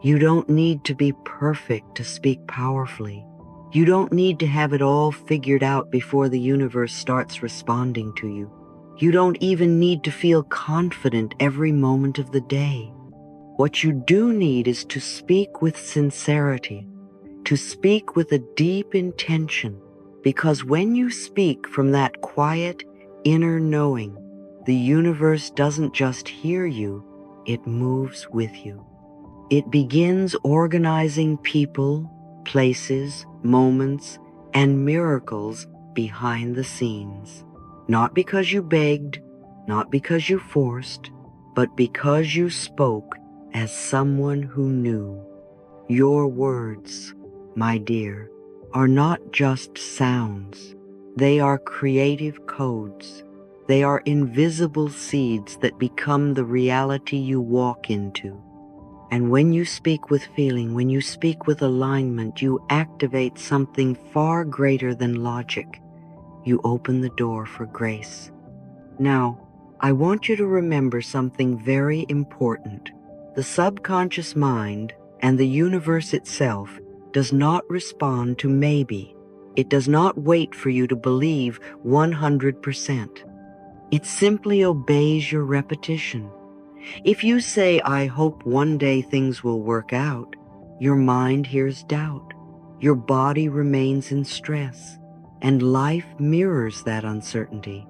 You don't need to be perfect to speak powerfully. You don't need to have it all figured out before the universe starts responding to you. You don't even need to feel confident every moment of the day. What you do need is to speak with sincerity, to speak with a deep intention, because when you speak from that quiet, inner knowing, the universe doesn't just hear you, it moves with you. It begins organizing people, places, moments, and miracles behind the scenes. Not because you begged, not because you forced, but because you spoke as someone who knew. Your words, my dear, are not just sounds. They are creative codes. They are invisible seeds that become the reality you walk into. And when you speak with feeling, when you speak with alignment, you activate something far greater than logic. You open the door for grace. Now, I want you to remember something very important. The subconscious mind and the universe itself does not respond to maybe. It does not wait for you to believe 100%. It simply obeys your repetition. If you say, I hope one day things will work out, your mind hears doubt. Your body remains in stress, and life mirrors that uncertainty.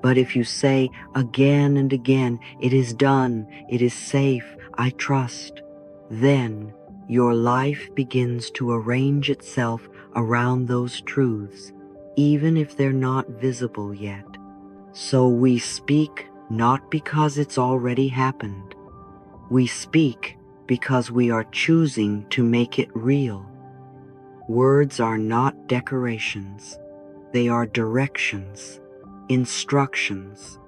But if you say again and again, it is done, it is safe, I trust, then your life begins to arrange itself around those truths, even if they're not visible yet. So we speak not because it's already happened. We speak because we are choosing to make it real. Words are not decorations. They are directions, instructions.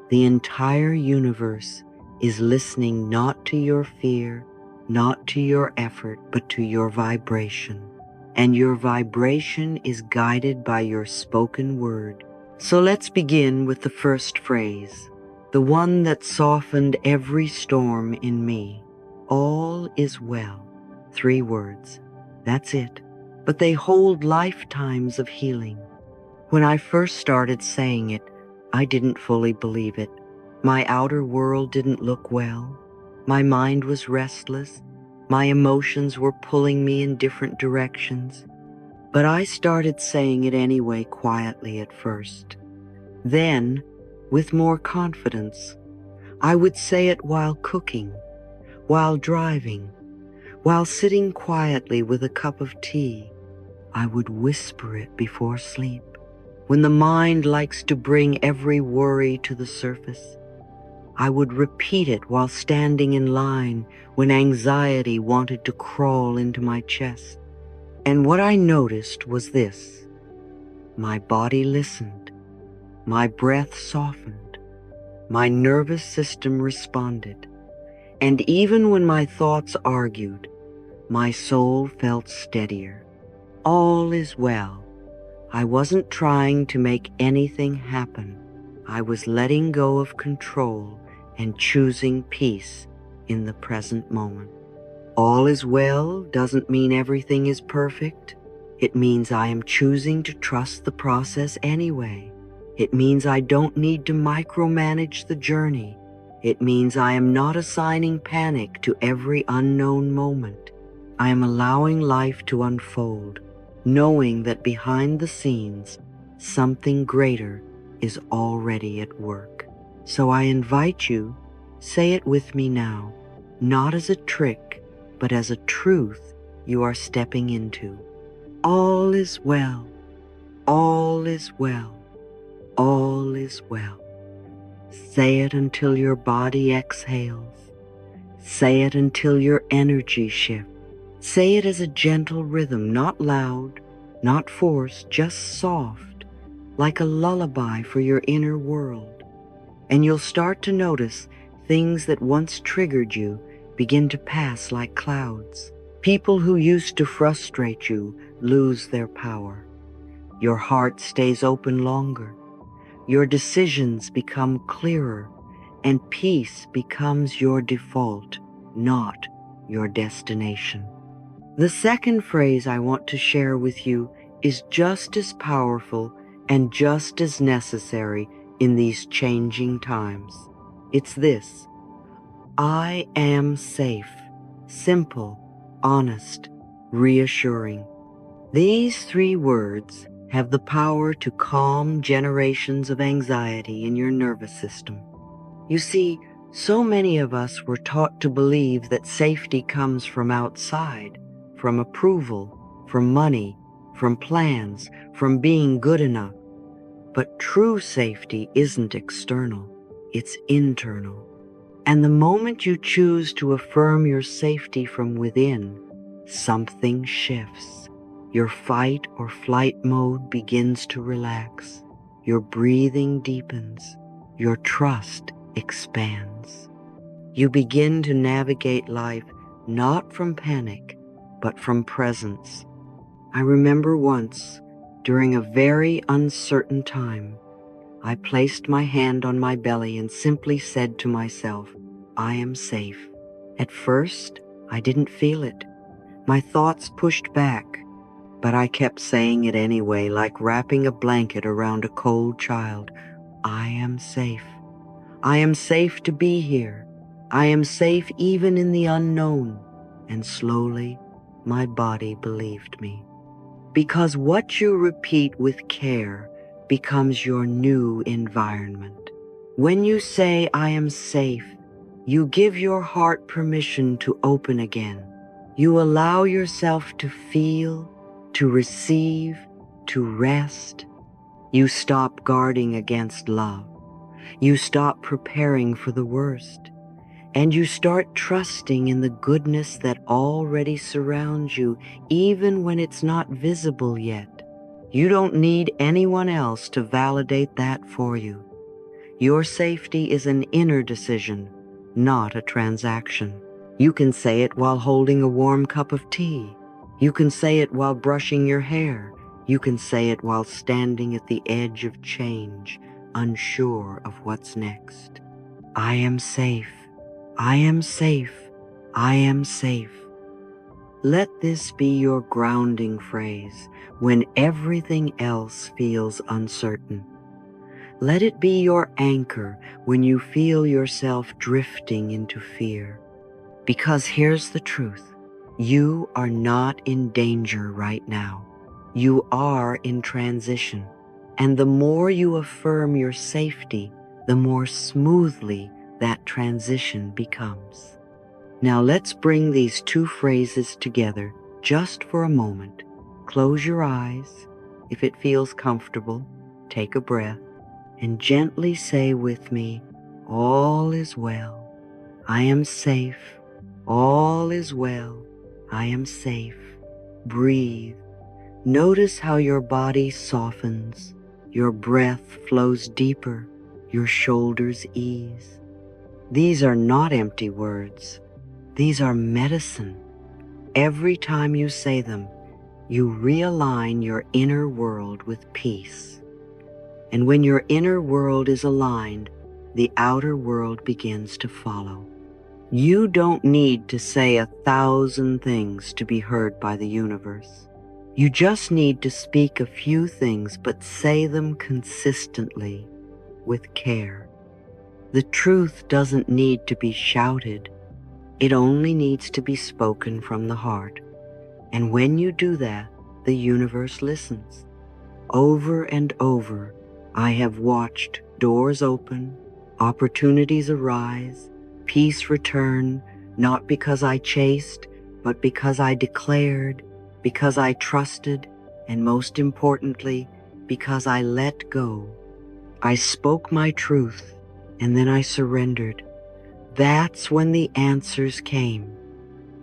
The entire universe is listening not to your fear, not to your effort, but to your vibration. And your vibration is guided by your spoken word. So let's begin with the first phrase, the one that softened every storm in me. All is well. 3 words. That's it. But they hold lifetimes of healing. When I first started saying it, I didn't fully believe it. My outer world didn't look well. My mind was restless. My emotions were pulling me in different directions. But I started saying it anyway, quietly at first. Then, with more confidence, I would say it while cooking, while driving, while sitting quietly with a cup of tea. I would whisper it before sleep, when the mind likes to bring every worry to the surface. I would repeat it while standing in line when anxiety wanted to crawl into my chest. And what I noticed was this: my body listened, my breath softened, my nervous system responded, and even when my thoughts argued, my soul felt steadier. All is well. I wasn't trying to make anything happen. I was letting go of control and choosing peace in the present moment. All is well doesn't mean everything is perfect. It means I am choosing to trust the process anyway. It means I don't need to micromanage the journey. It means I am not assigning panic to every unknown moment. I am allowing life to unfold, knowing that behind the scenes, something greater is already at work. So I invite you, say it with me now, not as a trick, but as a truth you are stepping into. All is well. All is well. All is well. Say it until your body exhales. Say it until your energy shifts. Say it as a gentle rhythm, not loud, not forced, just soft, like a lullaby for your inner world. And you'll start to notice things that once triggered you begin to pass like clouds. People who used to frustrate you lose their power. Your heart stays open longer. Your decisions become clearer, and peace becomes your default, not your destination. The second phrase I want to share with you is just as powerful and just as necessary in these changing times. It's this: I am safe. Simple, honest, reassuring. These three words have the power to calm generations of anxiety in your nervous system. You see, so many of us were taught to believe that safety comes from outside, from approval, from money, from plans, from being good enough. But true safety isn't external, it's internal. And the moment you choose to affirm your safety from within, something shifts. Your fight or flight mode begins to relax. Your breathing deepens. Your trust expands. You begin to navigate life not from panic, but from presence. I remember once, during a very uncertain time, I placed my hand on my belly and simply said to myself, I am safe. At first, I didn't feel it. My thoughts pushed back, but I kept saying it anyway, like wrapping a blanket around a cold child. I am safe. I am safe to be here. I am safe even in the unknown. And slowly, my body believed me. Because what you repeat with care becomes your new environment. When you say, I am safe, you give your heart permission to open again. You allow yourself to feel, to receive, to rest. You stop guarding against love. You stop preparing for the worst. And you start trusting in the goodness that already surrounds you, even when it's not visible yet. You don't need anyone else to validate that for you. Your safety is an inner decision, not a transaction. You can say it while holding a warm cup of tea. You can say it while brushing your hair. You can say it while standing at the edge of change, unsure of what's next. I am safe. I am safe. I am safe. Let this be your grounding phrase when everything else feels uncertain. Let it be your anchor when you feel yourself drifting into fear. Because here's the truth. You are not in danger right now. You are in transition. And the more you affirm your safety, the more smoothly that transition becomes. Now let's bring these two phrases together just for a moment. Close your eyes. If it feels comfortable, take a breath and gently say with me, all is well. I am safe. All is well. I am safe. Breathe. Notice how your body softens. Your breath flows deeper. Your shoulders ease. These are not empty words. These are medicine. Every time you say them, you realign your inner world with peace. And when your inner world is aligned, the outer world begins to follow. You don't need to say 1,000 things to be heard by the universe. You just need to speak a few things, but say them consistently with care. The truth doesn't need to be shouted. It only needs to be spoken from the heart. And when you do that, the universe listens. Over and over, I have watched doors open, opportunities arise, peace return, not because I chased, but because I declared, because I trusted, and most importantly, because I let go. I spoke my truth, and then I surrendered. That's when the answers came.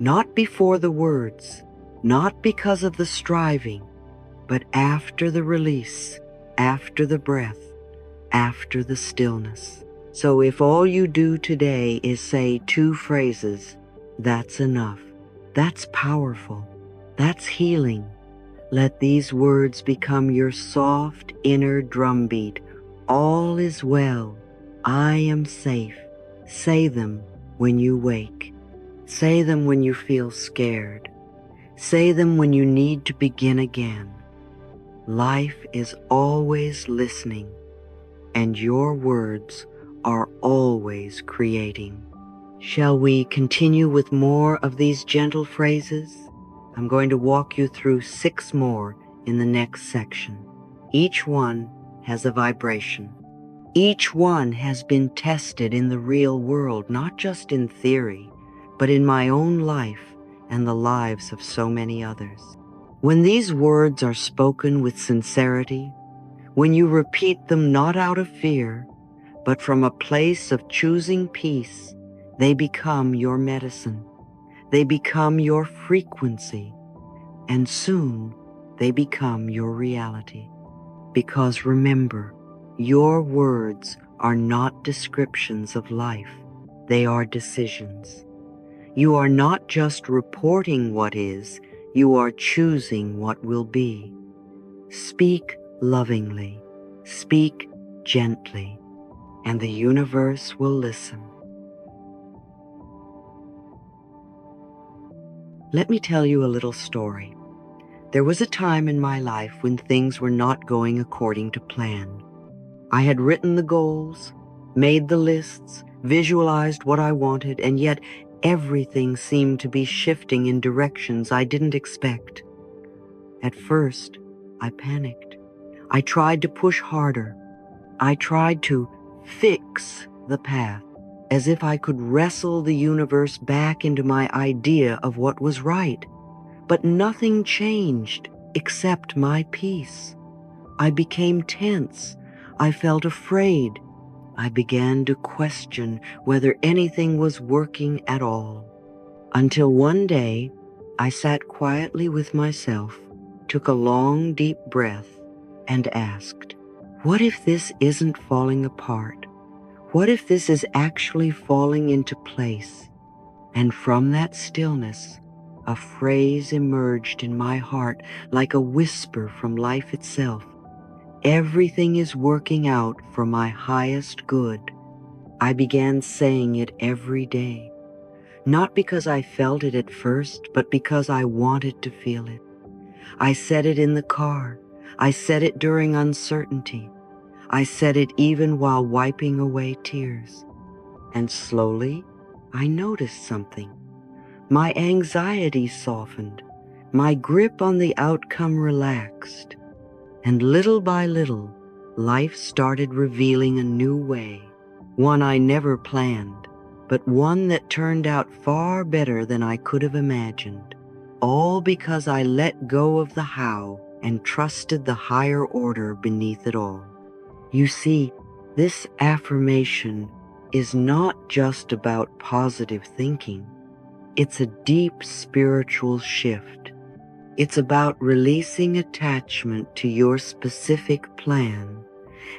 Not before the words, not because of the striving, but after the release, after the breath, after the stillness. So if all you do today is say 2 phrases, that's enough. That's powerful. That's healing. Let these words become your soft inner drumbeat. All is well. I am safe. Say them when you wake. Say them when you feel scared. Say them when you need to begin again. Life is always listening, and your words are always creating. Shall we continue with more of these gentle phrases? I'm going to walk you through 6 more in the next section. Each one has a vibration. Each one has been tested in the real world, not just in theory, but in my own life and the lives of so many others. When these words are spoken with sincerity, when you repeat them not out of fear, but from a place of choosing peace, they become your medicine. They become your frequency, and soon they become your reality. Because remember, your words are not descriptions of life. They are decisions. You are not just reporting what is, you are choosing what will be. Speak lovingly, speak gently, and the universe will listen. Let me tell you a little story. There was a time in my life when things were not going according to plan. I had written the goals, made the lists, visualized what I wanted, and yet everything seemed to be shifting in directions I didn't expect. At first, I panicked. I tried to push harder. I tried to fix the path, as if I could wrestle the universe back into my idea of what was right. But nothing changed except my peace. I became tense. I felt afraid. I began to question whether anything was working at all. Until one day, I sat quietly with myself, took a long, deep breath, and asked, what if this isn't falling apart? What if this is actually falling into place? And from that stillness, a phrase emerged in my heart like a whisper from life itself. Everything is working out for my highest good. I began saying it every day, not because I felt it at first, but because I wanted to feel it. I said it in the car. I said it during uncertainty. I said it even while wiping away tears. And slowly, I noticed something. My anxiety softened. My grip on the outcome relaxed. And little by little, life started revealing a new way, one I never planned, but one that turned out far better than I could have imagined, all because I let go of the how and trusted the higher order beneath it all. You see, this affirmation is not just about positive thinking. It's a deep spiritual shift. It's about releasing attachment to your specific plan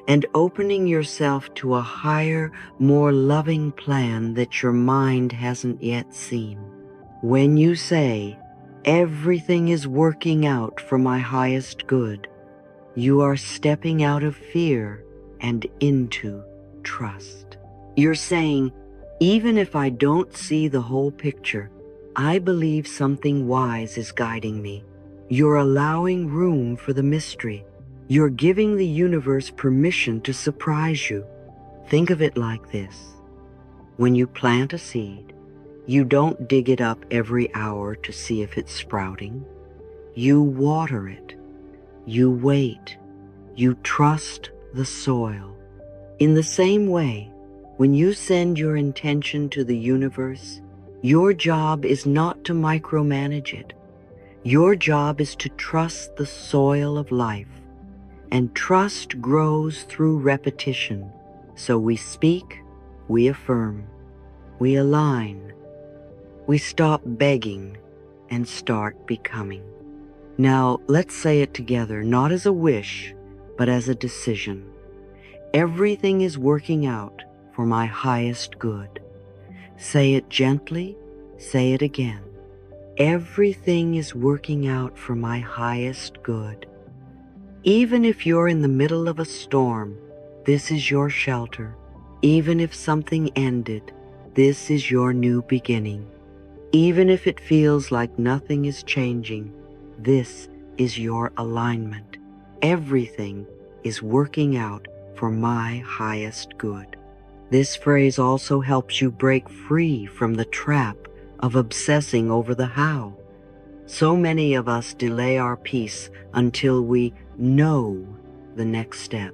and opening yourself to a higher, more loving plan that your mind hasn't yet seen. When you say, everything is working out for my highest good, you are stepping out of fear and into trust. You're saying, even if I don't see the whole picture, I believe something wise is guiding me. You're allowing room for the mystery. You're giving the universe permission to surprise you. Think of it like this. When you plant a seed, you don't dig it up every hour to see if it's sprouting. You water it. You wait. You trust the soil. In the same way, when you send your intention to the universe, your job is not to micromanage it. Your job is to trust the soil of life. And trust grows through repetition. So we speak, we affirm, we align, we stop begging and start becoming. Now, let's say it together, not as a wish, but as a decision. Everything is working out for my highest good. Say it gently, say it again. Everything is working out for my highest good. Even if you're in the middle of a storm, this is your shelter. Even if something ended, this is your new beginning. Even if it feels like nothing is changing, this is your alignment. Everything is working out for my highest good. This phrase also helps you break free from the trap of obsessing over the how. So many of us delay our peace until we know the next step.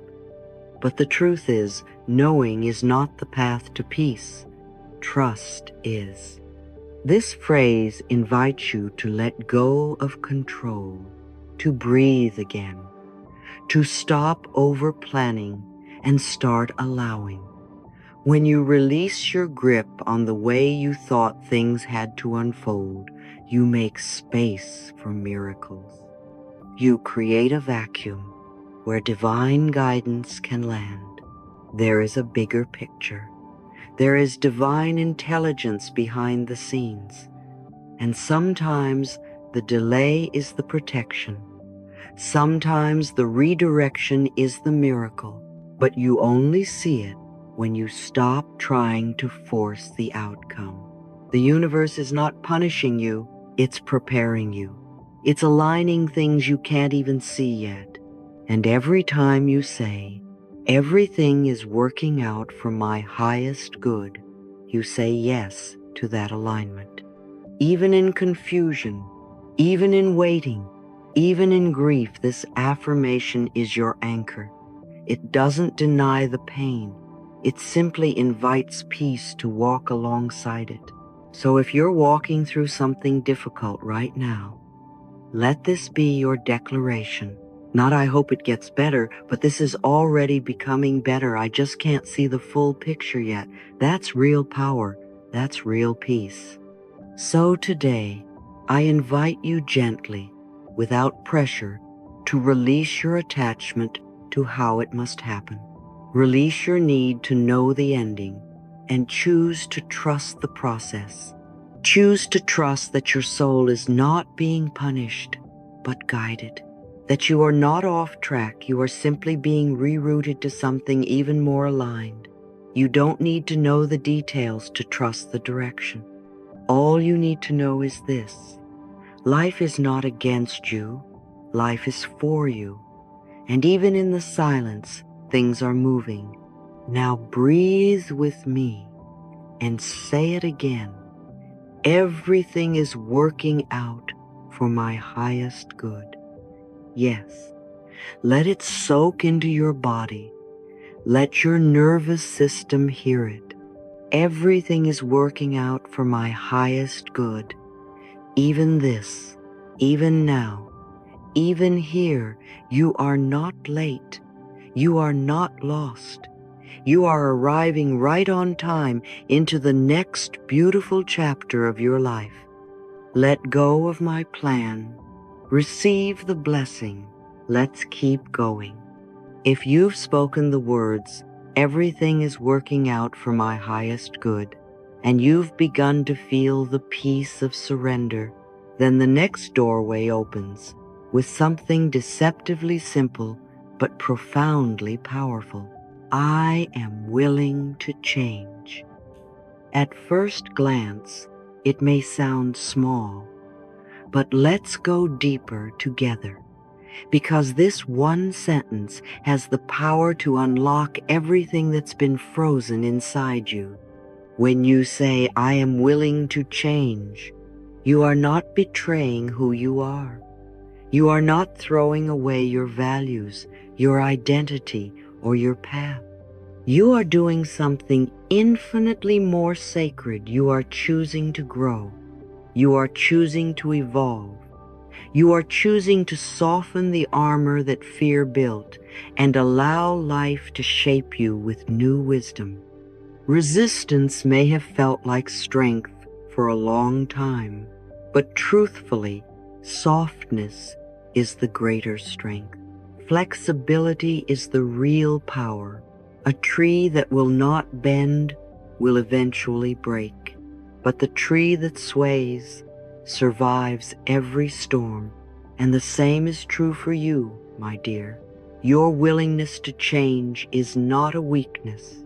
But the truth is, knowing is not the path to peace. Trust is. This phrase invites you to let go of control, to breathe again, to stop over-planning and start allowing. When you release your grip on the way you thought things had to unfold, you make space for miracles. You create a vacuum where divine guidance can land. There is a bigger picture. There is divine intelligence behind the scenes. And sometimes the delay is the protection. Sometimes the redirection is the miracle. But you only see it when you stop trying to force the outcome. The universe is not punishing you, it's preparing you. It's aligning things you can't even see yet. And every time you say, "Everything is working out for my highest good," you say yes to that alignment. Even in confusion, even in waiting, even in grief, this affirmation is your anchor. It doesn't deny the pain. It simply invites peace to walk alongside it. So if you're walking through something difficult right now, let this be your declaration. Not "I hope it gets better," but "this is already becoming better. I just can't see the full picture yet." That's real power. That's real peace. So today, I invite you gently, without pressure, to release your attachment to how it must happen. Release your need to know the ending and choose to trust the process. Choose to trust that your soul is not being punished, but guided. That you are not off track, you are simply being rerouted to something even more aligned. You don't need to know the details to trust the direction. All you need to know is this: life is not against you, life is for you. And even in the silence, things are moving. Now breathe with me and say it again. Everything is working out for my highest good. Yes, let it soak into your body. Let your nervous system hear it. Everything is working out for my highest good. Even this, even now, even here, you are not late. You are not lost. You are arriving right on time into the next beautiful chapter of your life. Let go of my plan. Receive the blessing. Let's keep going. If you've spoken the words, "Everything is working out for my highest good," and you've begun to feel the peace of surrender, then the next doorway opens with something deceptively simple but profoundly powerful. I am willing to change. At first glance, it may sound small, but let's go deeper together, because this one sentence has the power to unlock everything that's been frozen inside you. When you say, "I am willing to change," you are not betraying who you are. You are not throwing away your values, your identity, or your path. You are doing something infinitely more sacred. You are choosing to grow. You are choosing to evolve. You are choosing to soften the armor that fear built and allow life to shape you with new wisdom. Resistance may have felt like strength for a long time, but truthfully, softness is the greater strength. Flexibility is the real power. A tree that will not bend will eventually break, but the tree that sways survives every storm. And the same is true for you, my dear. Your willingness to change is not a weakness.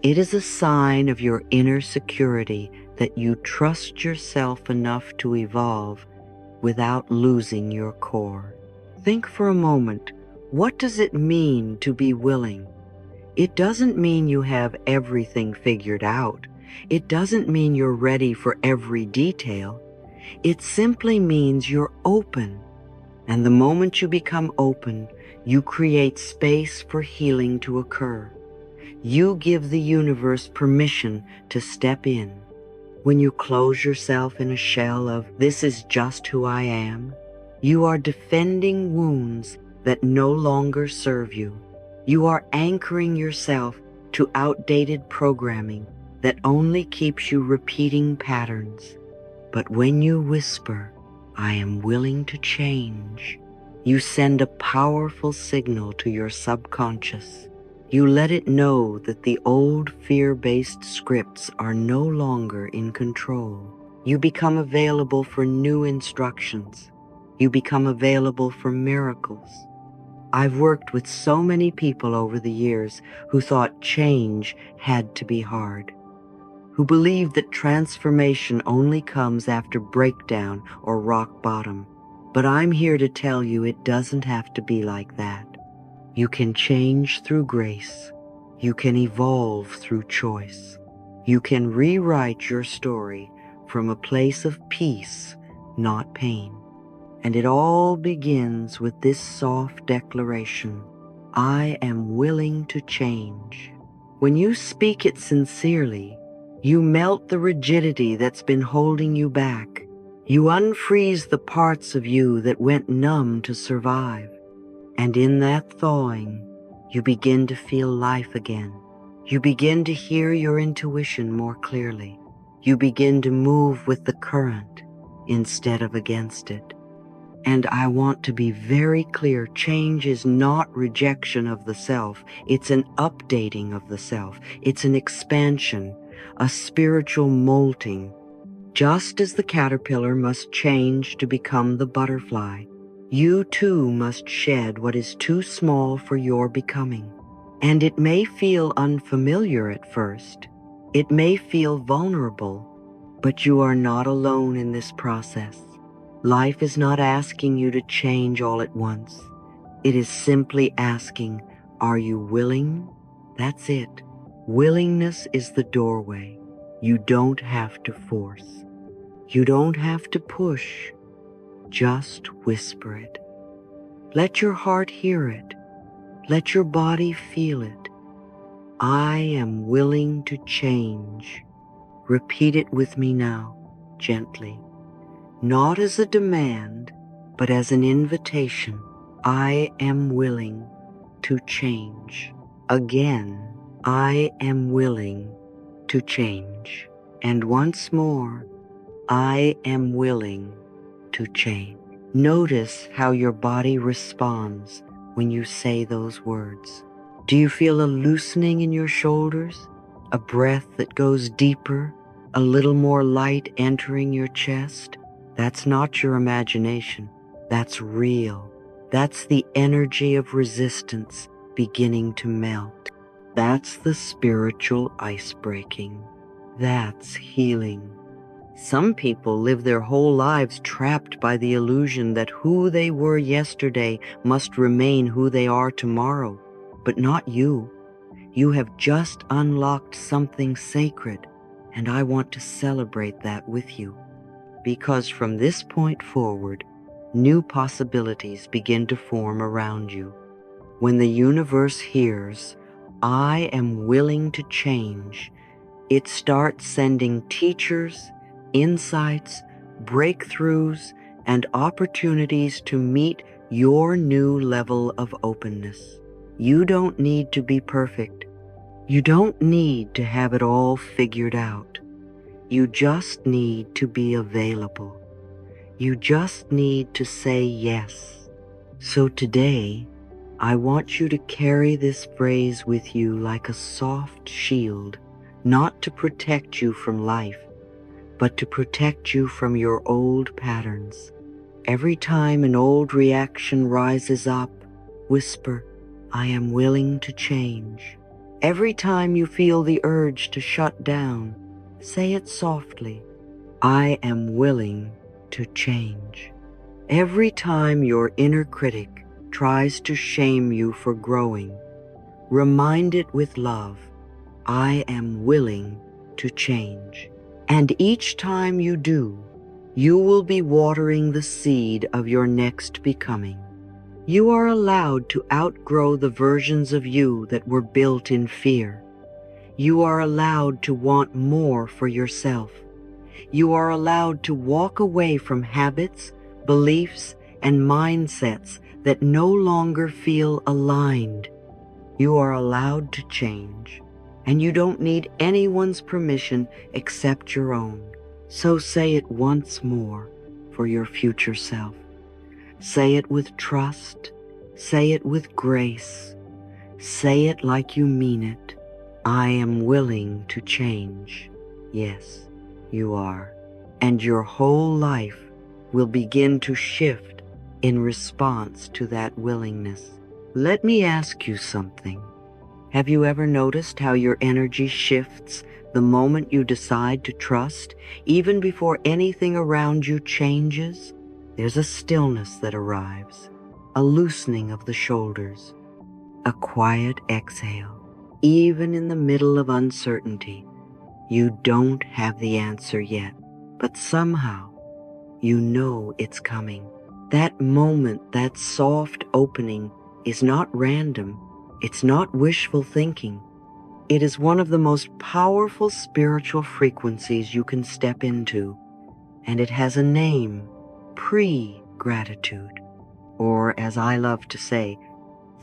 It is a sign of your inner security that you trust yourself enough to evolve without losing your core. Think for a moment, what does it mean to be willing? It doesn't mean you have everything figured out. It doesn't mean you're ready for every detail. It simply means you're open. And the moment you become open, you create space for healing to occur. You give the universe permission to step in. When you close yourself in a shell of, "This is just who I am," you are defending wounds that no longer serve you. You are anchoring yourself to outdated programming that only keeps you repeating patterns. But when you whisper, "I am willing to change," you send a powerful signal to your subconscious. You let it know that the old fear-based scripts are no longer in control. You become available for new instructions. You become available for miracles. I've worked with so many people over the years who thought change had to be hard, who believed that transformation only comes after breakdown or rock bottom. But I'm here to tell you it doesn't have to be like that. You can change through grace. You can evolve through choice. You can rewrite your story from a place of peace, not pain. And it all begins with this soft declaration: I am willing to change. When you speak it sincerely, you melt the rigidity that's been holding you back. You unfreeze the parts of you that went numb to survive. And in that thawing, you begin to feel life again. You begin to hear your intuition more clearly. You begin to move with the current instead of against it. And I want to be very clear, change is not rejection of the self. It's an updating of the self. It's an expansion, a spiritual molting. Just as the caterpillar must change to become the butterfly, you too must shed what is too small for your becoming. And it may feel unfamiliar at first. It may feel vulnerable, but you are not alone in this process. Life is not asking you to change all at once. It is simply asking, are you willing? That's it. Willingness is the doorway. You don't have to force. You don't have to push. Just whisper it. Let your heart hear it. Let your body feel it. I am willing to change. Repeat it with me now, gently. Not as a demand, but as an invitation. I am willing to change. Again, I am willing to change. And once more, I am willing to change. Notice how your body responds when you say those words. Do you feel a loosening in your shoulders? A breath that goes deeper? A little more light entering your chest? That's not your imagination. That's real. That's the energy of resistance beginning to melt. That's the spiritual ice breaking. That's healing. Some people live their whole lives trapped by the illusion that who they were yesterday must remain who they are tomorrow. But not you. You have just unlocked something sacred, and I want to celebrate that with you. Because from this point forward, new possibilities begin to form around you. When the universe hears, I am willing to change, it starts sending teachers, insights, breakthroughs, and opportunities to meet your new level of openness. You don't need to be perfect. You don't need to have it all figured out. You just need to be available. You just need to say yes. So today, I want you to carry this phrase with you like a soft shield, not to protect you from life, but to protect you from your old patterns. Every time an old reaction rises up, whisper, I am willing to change. Every time you feel the urge to shut down, Say it softly. I am willing to change. Every time your inner critic tries to shame you for growing, remind it with love, I am willing to change. And each time you do, you will be watering the seed of your next becoming. You are allowed to outgrow the versions of you that were built in fear. You are allowed to want more for yourself. You are allowed to walk away from habits, beliefs, and mindsets that no longer feel aligned. You are allowed to change, and you don't need anyone's permission except your own. So say it once more for your future self. Say it with trust. Say it with grace. Say it like you mean it. I am willing to change. Yes, you are. And your whole life will begin to shift in response to that willingness. Let me ask you something. Have you ever noticed how your energy shifts the moment you decide to trust, even before anything around you changes? There's a stillness that arrives, a loosening of the shoulders, a quiet exhale. Even in the middle of uncertainty, you don't have the answer yet, but somehow you know it's coming. That moment, that soft opening, is not random. It's not wishful thinking. It is one of the most powerful spiritual frequencies you can step into, and it has a name, pre-gratitude, or as I love to say,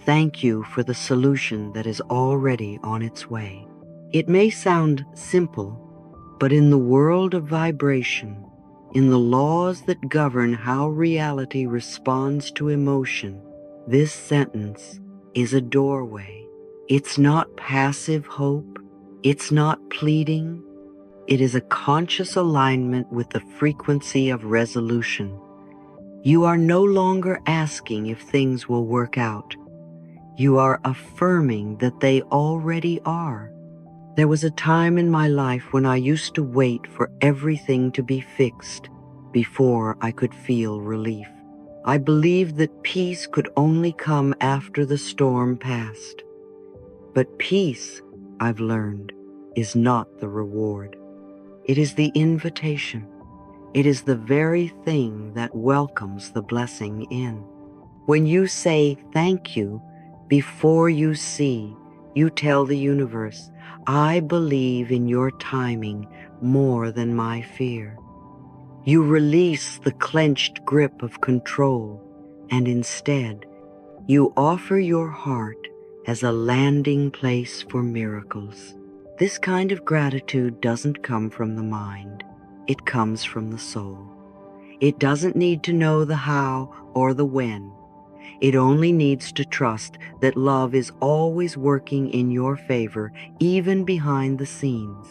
thank you for the solution that is already on its way. It may sound simple, but in the world of vibration, in the laws that govern how reality responds to emotion, this sentence is a doorway. It's not passive hope. It's not pleading. It is a conscious alignment with the frequency of resolution. You are no longer asking if things will work out. You are affirming that they already are. There was a time in my life when I used to wait for everything to be fixed before I could feel relief. I believed that peace could only come after the storm passed. But peace, I've learned, is not the reward. It is the invitation. It is the very thing that welcomes the blessing in. When you say thank you before you see, you tell the universe, I believe in your timing more than my fear. You release the clenched grip of control, and instead, you offer your heart as a landing place for miracles. This kind of gratitude doesn't come from the mind. It comes from the soul. It doesn't need to know the how or the when. It only needs to trust that love is always working in your favor, even behind the scenes.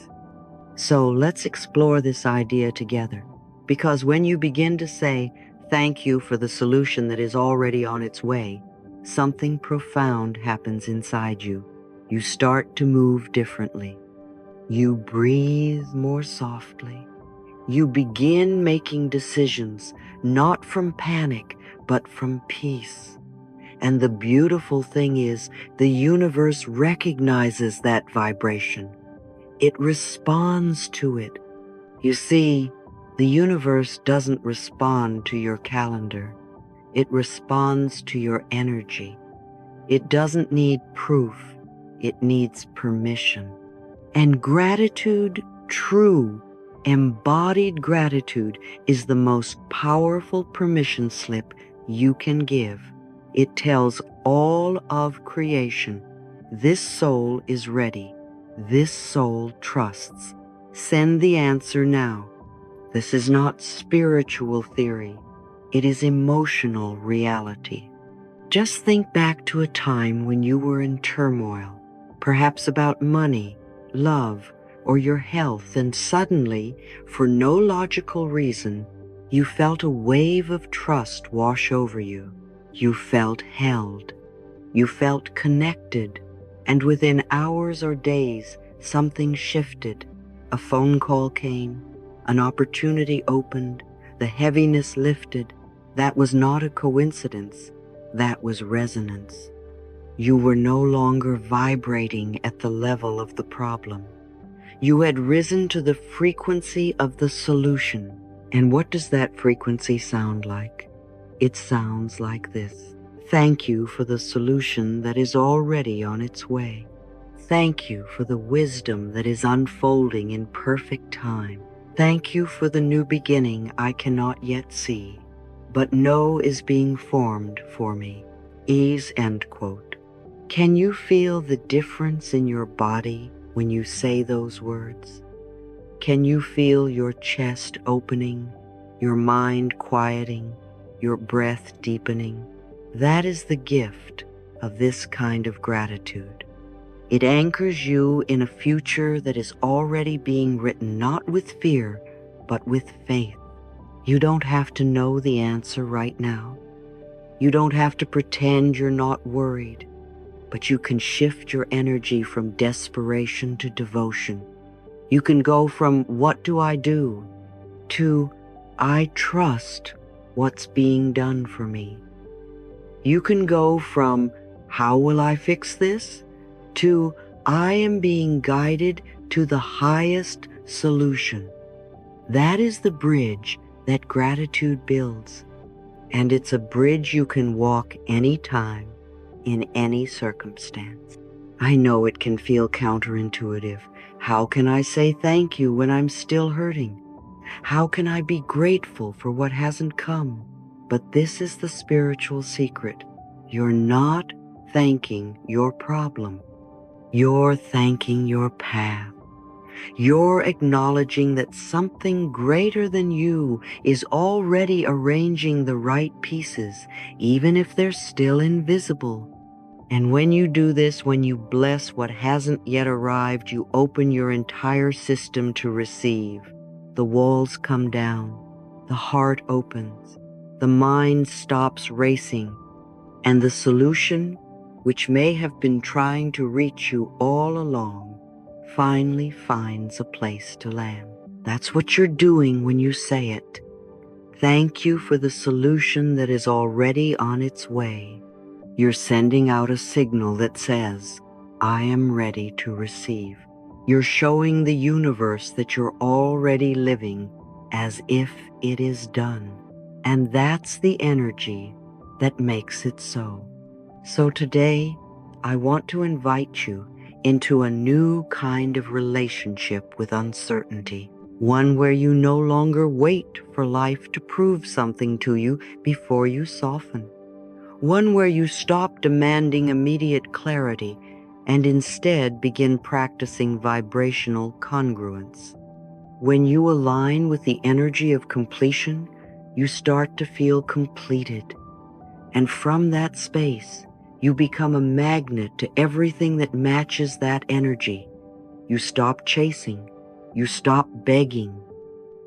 So let's explore this idea together, because when you begin to say, thank you for the solution that is already on its way, something profound happens inside you. You start to move differently. You breathe more softly. You begin making decisions, not from panic, but from peace. And the beautiful thing is, the universe recognizes that vibration. It responds to it. You see, the universe doesn't respond to your calendar. It responds to your energy. It doesn't need proof. It needs permission. And gratitude, true, embodied gratitude, is the most powerful permission slip you can give. It tells all of creation, this soul is ready. This soul trusts. Send the answer now. This is not spiritual theory. It is emotional reality. Just think back to a time when you were in turmoil, perhaps about money, love, or your health, and suddenly, for no logical reason, you felt a wave of trust wash over you. You felt held. You felt connected, and within hours or days, something shifted. A phone call came, an opportunity opened, the heaviness lifted. That was not a coincidence, that was resonance. You were no longer vibrating at the level of the problem. You had risen to the frequency of the solution. And what does that frequency sound like? It sounds like this. Thank you for the solution that is already on its way. Thank you for the wisdom that is unfolding in perfect time. Thank you for the new beginning I cannot yet see, but know is being formed for me. Ease, end quote. Can you feel the difference in your body when you say those words? Can you feel your chest opening, your mind quieting, your breath deepening? That is the gift of this kind of gratitude. It anchors you in a future that is already being written not with fear, but with faith. You don't have to know the answer right now. You don't have to pretend you're not worried, but you can shift your energy from desperation to devotion. You can go from "what do I do" to "I trust what's being done for me." You can go from "how will I fix this" to "I am being guided to the highest solution." That is the bridge that gratitude builds, and it's a bridge you can walk anytime, in any circumstance. I know it can feel counterintuitive. How can I say thank you when I'm still hurting? How can I be grateful for what hasn't come? But this is the spiritual secret. You're not thanking your problem. You're thanking your path. You're acknowledging that something greater than you is already arranging the right pieces, even if they're still invisible. And when you do this, when you bless what hasn't yet arrived, you open your entire system to receive. The walls come down, the heart opens, the mind stops racing, and the solution, which may have been trying to reach you all along, finally finds a place to land. That's what you're doing when you say it. Thank you for the solution that is already on its way. You're sending out a signal that says, I am ready to receive. You're showing the universe that you're already living as if it is done. And that's the energy that makes it so. So today, I want to invite you into a new kind of relationship with uncertainty. One where you no longer wait for life to prove something to you before you soften. One where you stop demanding immediate clarity and instead begin practicing vibrational congruence. When you align with the energy of completion, you start to feel completed. And from that space, you become a magnet to everything that matches that energy. You stop chasing. You stop begging.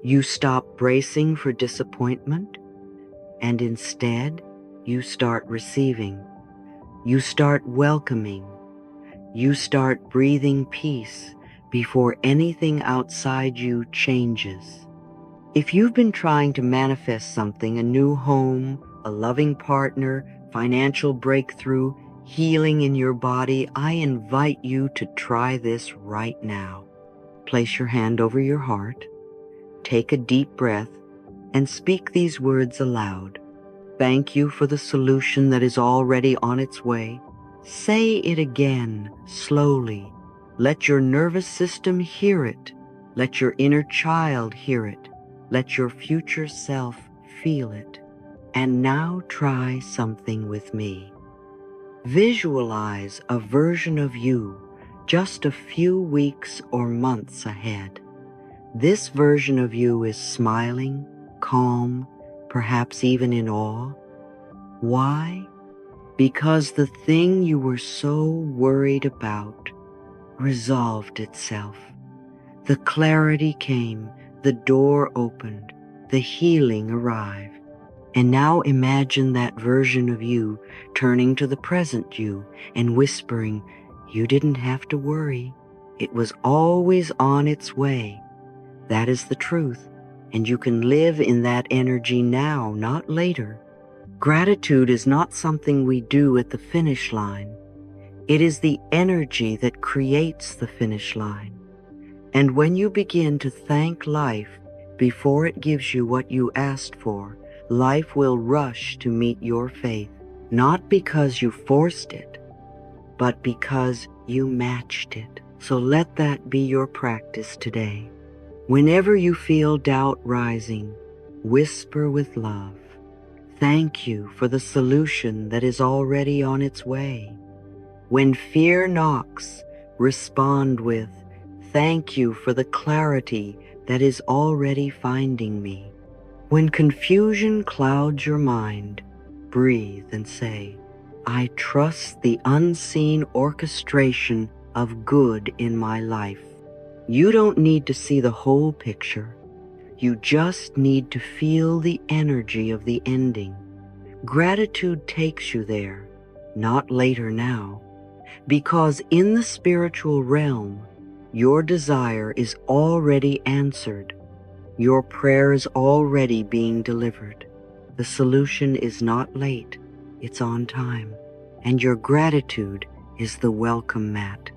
You stop bracing for disappointment. And instead, you start receiving. You start welcoming. You start breathing peace before anything outside you changes. If you've been trying to manifest something, a new home, a loving partner, financial breakthrough, healing in your body, I invite you to try this right now. Place your hand over your heart, take a deep breath, and speak these words aloud. Thank you for the solution that is already on its way. Say it again, slowly. Let your nervous system hear it. Let your inner child hear it. Let your future self feel it. And now try something with me. Visualize a version of you just a few weeks or months ahead. This version of you is smiling, calm, perhaps even in awe. Why? Because the thing you were so worried about resolved itself. The clarity came, the door opened, the healing arrived. And now imagine that version of you turning to the present you and whispering, you didn't have to worry. It was always on its way. That is the truth, and you can live in that energy now, not later. Gratitude is not something we do at the finish line. It is the energy that creates the finish line. And when you begin to thank life before it gives you what you asked for, life will rush to meet your faith, not because you forced it, but because you matched it. So let that be your practice today. Whenever you feel doubt rising, whisper with love, "Thank you for the solution that is already on its way." When fear knocks, respond with, "Thank you for the clarity that is already finding me." When confusion clouds your mind, breathe and say, "I trust the unseen orchestration of good in my life." You don't need to see the whole picture. You just need to feel the energy of the ending. Gratitude takes you there, not later now, because in the spiritual realm, your desire is already answered. Your prayer is already being delivered. The solution is not late, it's on time, and your gratitude is the welcome mat.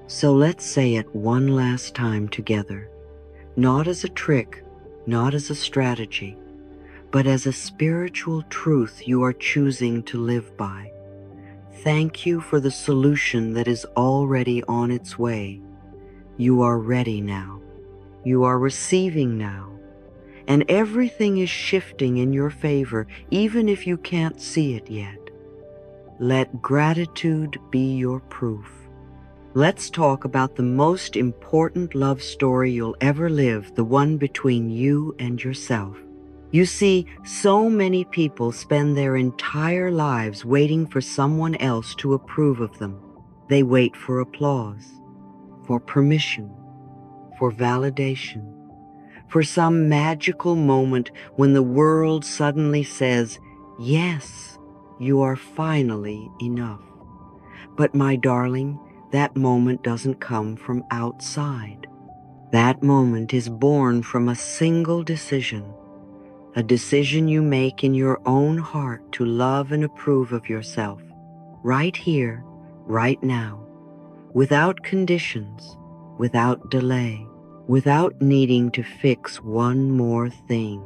So let's say it one last time together, not as a trick, not as a strategy, but as a spiritual truth you are choosing to live by. Thank you for the solution that is already on its way. You are ready now. You are receiving now. And everything is shifting in your favor, even if you can't see it yet. Let gratitude be your proof. Let's talk about the most important love story you'll ever live, the one between you and yourself. You see, so many people spend their entire lives waiting for someone else to approve of them. They wait for applause, for permission, for validation, for some magical moment when the world suddenly says, "Yes, you are finally enough." But my darling, that moment doesn't come from outside. That moment is born from a single decision, a decision you make in your own heart to love and approve of yourself, right here, right now, without conditions, without delay, without needing to fix one more thing.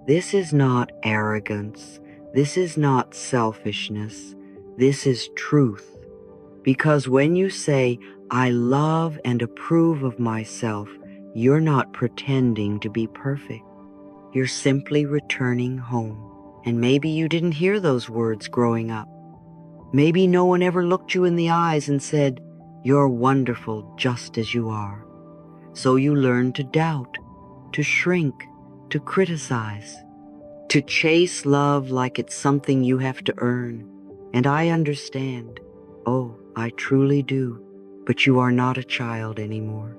This is not arrogance. This is not selfishness. This is truth. Because when you say, "I love and approve of myself," you're not pretending to be perfect. You're simply returning home. And maybe you didn't hear those words growing up. Maybe no one ever looked you in the eyes and said, "You're wonderful just as you are." So you learn to doubt, to shrink, to criticize, to chase love like it's something you have to earn. And I understand. Oh, I truly do. But you are not a child anymore.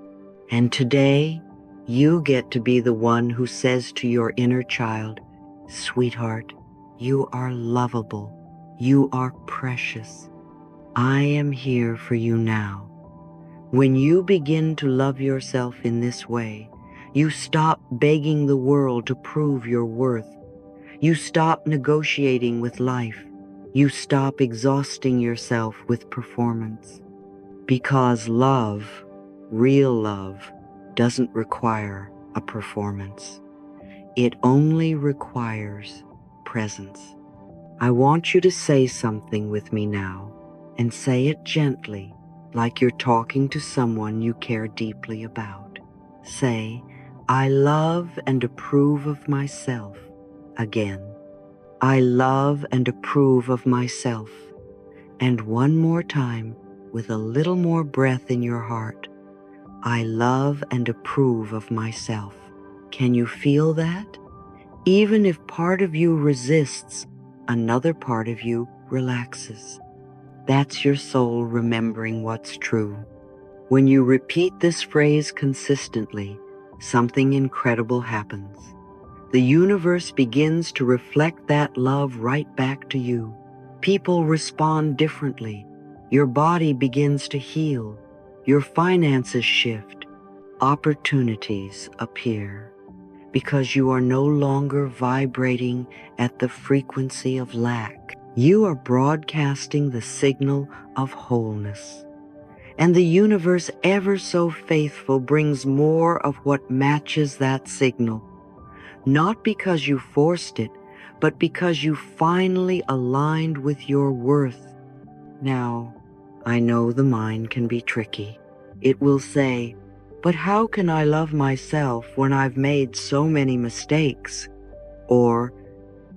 And today, you get to be the one who says to your inner child, "Sweetheart, you are lovable. You are precious. I am here for you now." When you begin to love yourself in this way, you stop begging the world to prove your worth. You stop negotiating with life. You stop exhausting yourself with performance. Because love, real love, doesn't require a performance. It only requires presence. I want you to say something with me now, and say it gently, like you're talking to someone you care deeply about. Say, "I love and approve of myself." Again, "I love and approve of myself." And one more time, with a little more breath in your heart, "I love and approve of myself." Can you feel that? Even if part of you resists, another part of you relaxes. That's your soul remembering what's true. When you repeat this phrase consistently, something incredible happens. The universe begins to reflect that love right back to you. People respond differently. Your body begins to heal. Your finances shift. Opportunities appear because you are no longer vibrating at the frequency of lack. You are broadcasting the signal of wholeness. And the universe, ever so faithful, brings more of what matches that signal. Not because you forced it, but because you finally aligned with your worth. Now, I know the mind can be tricky. It will say, "But how can I love myself when I've made so many mistakes?" Or,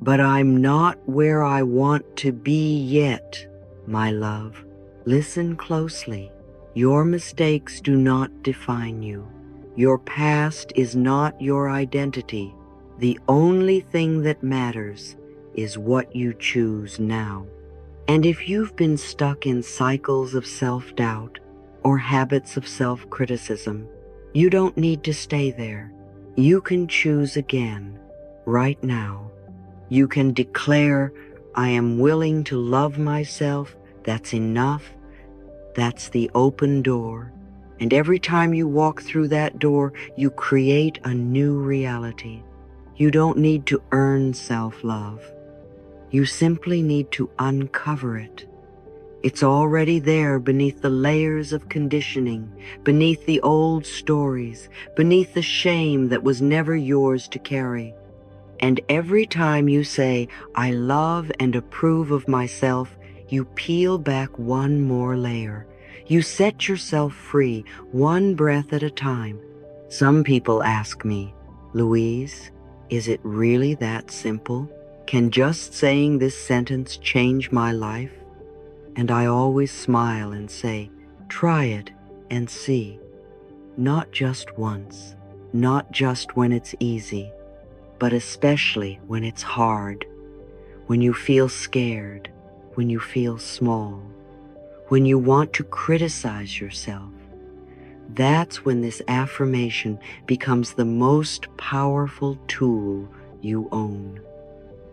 "But I'm not where I want to be yet." My love, listen closely. Your mistakes do not define you. Your past is not your identity. The only thing that matters is what you choose now. And if you've been stuck in cycles of self-doubt or habits of self-criticism, you don't need to stay there. You can choose again, right now. You can declare, "I am willing to love myself. That's enough. That's the open door." And every time you walk through that door, you create a new reality. You don't need to earn self-love. You simply need to uncover it. It's already there beneath the layers of conditioning, beneath the old stories, beneath the shame that was never yours to carry. And every time you say, "I love and approve of myself," you peel back one more layer. You set yourself free, one breath at a time. Some people ask me, "Louise, is it really that simple? Can just saying this sentence change my life?" And I always smile and say, "Try it and see." Not just once, not just when it's easy, but especially when it's hard, when you feel scared, when you feel small, when you want to criticize yourself. That's when this affirmation becomes the most powerful tool you own.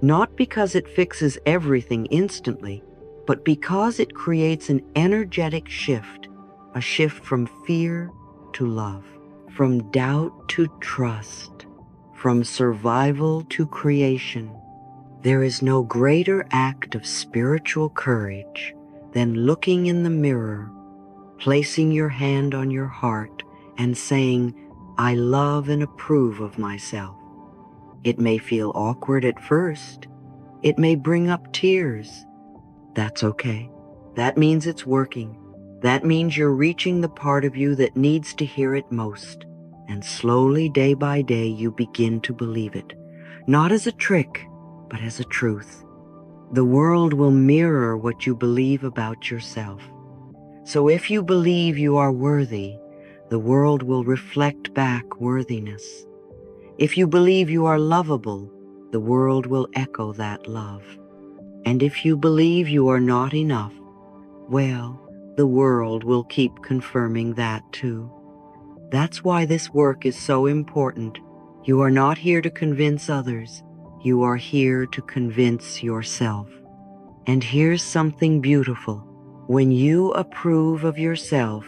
Not because it fixes everything instantly, but because it creates an energetic shift, a shift from fear to love, from doubt to trust, from survival to creation. There is no greater act of spiritual courage than looking in the mirror, placing your hand on your heart, and saying, "I love and approve of myself." It may feel awkward at first. It may bring up tears. That's okay. That means it's working. That means you're reaching the part of you that needs to hear it most. And slowly, day by day, you begin to believe it. Not as a trick, but as a truth. The world will mirror what you believe about yourself. So if you believe you are worthy, the world will reflect back worthiness. If you believe you are lovable, the world will echo that love. And if you believe you are not enough, well, the world will keep confirming that too. That's why this work is so important. You are not here to convince others. You are here to convince yourself. And here's something beautiful. When you approve of yourself,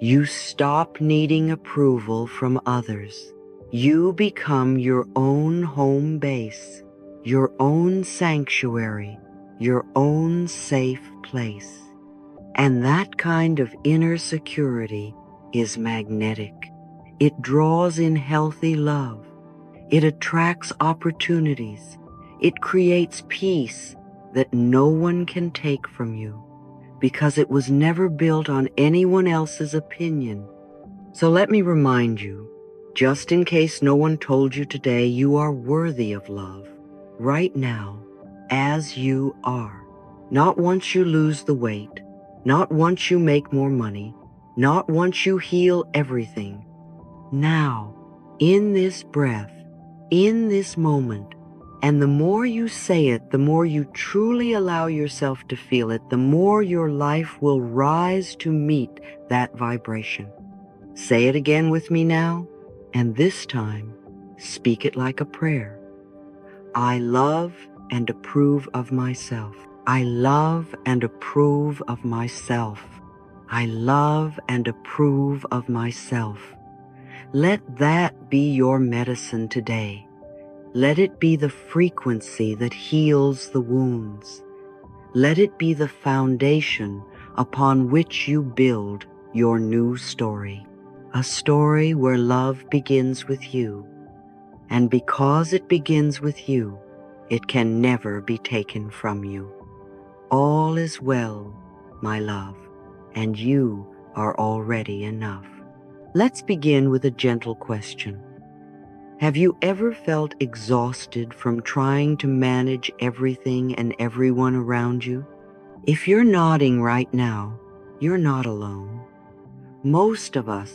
you stop needing approval from others. You become your own home base, your own sanctuary, your own safe place. And that kind of inner security is magnetic. It draws in healthy love. It attracts opportunities. It creates peace that no one can take from you because it was never built on anyone else's opinion. So let me remind you, just in case no one told you today, you are worthy of love right now as you are. Not once you lose the weight, not once you make more money, not once you heal everything. Now, in this breath, in this moment, and the more you say it, the more you truly allow yourself to feel it, the more your life will rise to meet that vibration. Say it again with me now, and this time, speak it like a prayer. I love and approve of myself. I love and approve of myself. I love and approve of myself. Let that be your medicine today. Let it be the frequency that heals the wounds. Let it be the foundation upon which you build your new story. A story where love begins with you. And because it begins with you, it can never be taken from you. All is well, my love, and you are already enough. Let's begin with a gentle question. Have you ever felt exhausted from trying to manage everything and everyone around you? If you're nodding right now, you're not alone. Most of us,